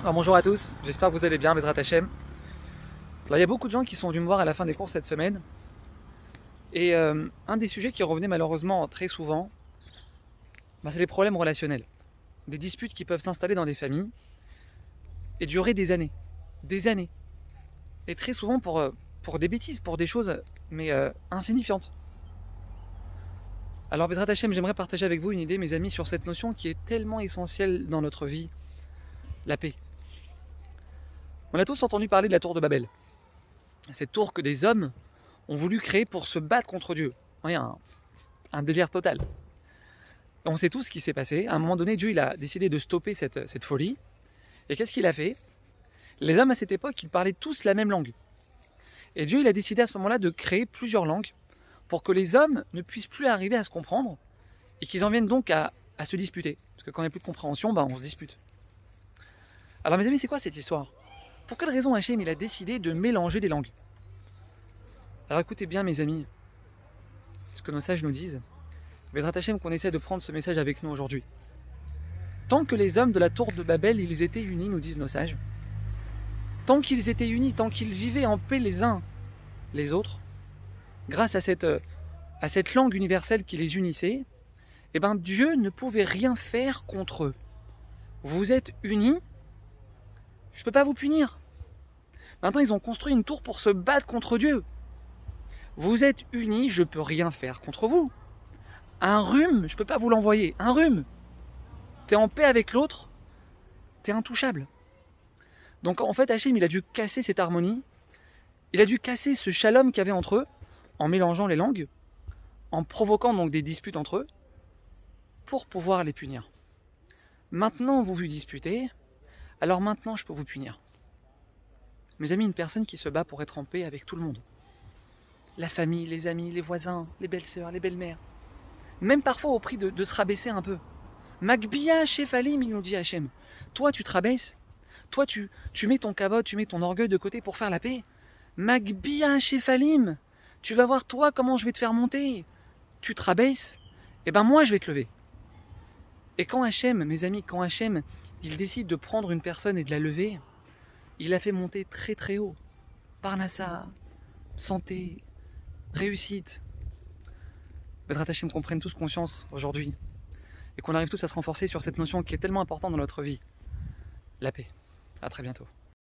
Alors bonjour à tous, j'espère que vous allez bien, Bezrat Hachem. Alors il y a beaucoup de gens qui sont venus me voir à la fin des cours cette semaine. Et un des sujets qui revenait malheureusement très souvent, c'est les problèmes relationnels. Des disputes qui peuvent s'installer dans des familles et durer des années. Des années. Et très souvent pour des bêtises, pour des choses insignifiantes. Alors Bezrat Hachem, j'aimerais partager avec vous une idée, mes amis, sur cette notion qui est tellement essentielle dans notre vie, la paix. On a tous entendu parler de la tour de Babel. Cette tour que des hommes ont voulu créer pour se battre contre Dieu. Oui, un délire total. On sait tous ce qui s'est passé. À un moment donné, Dieu il a décidé de stopper cette folie. Et qu'est-ce qu'il a fait? Les hommes à cette époque, ils parlaient tous la même langue. Et Dieu il a décidé à ce moment-là de créer plusieurs langues pour que les hommes ne puissent plus arriver à se comprendre et qu'ils en viennent donc à se disputer. Parce que quand il n'y a plus de compréhension, on se dispute. Alors mes amis, c'est quoi cette histoire? Pour quelle raison Hachem il a décidé de mélanger les langues? Alors écoutez bien mes amis, ce que nos sages nous disent. Bezrat Hachem qu'on essaie de prendre ce message avec nous aujourd'hui. Tant que les hommes de la tour de Babel, ils étaient unis, nous disent nos sages, tant qu'ils étaient unis, tant qu'ils vivaient en paix les uns les autres, grâce à cette langue universelle qui les unissait, Dieu ne pouvait rien faire contre eux. Vous êtes unis, je ne peux pas vous punir. Maintenant, ils ont construit une tour pour se battre contre Dieu. Vous êtes unis, je ne peux rien faire contre vous. Un rhume, je ne peux pas vous l'envoyer. Un rhume. Tu es en paix avec l'autre, tu es intouchable. Donc en fait, Hachem, il a dû casser cette harmonie. Il a dû casser ce shalom qu'il y avait entre eux, en mélangeant les langues, en provoquant donc des disputes entre eux, pour pouvoir les punir. Maintenant, vous vous disputez, alors maintenant, je peux vous punir. Mes amis, une personne qui se bat pour être en paix avec tout le monde. La famille, les amis, les voisins, les belles-sœurs, les belles-mères. Même parfois au prix de se rabaisser un peu. Magbia Shefalim, il nous dit Hachem. Toi, tu te rabaisses. Toi, tu mets ton kavod, tu mets ton orgueil de côté pour faire la paix. Magbia Shefalim. Tu vas voir toi comment je vais te faire monter. Tu te rabaisses. Moi, je vais te lever. Et quand Hachem, mes amis, quand Hachem, il décide de prendre une personne et de la lever, il la fait monter très très haut. Parnassa, santé, réussite. Bezrat Hachem qu'on prenne tous conscience aujourd'hui et qu'on arrive tous à se renforcer sur cette notion qui est tellement importante dans notre vie, la paix. À très bientôt.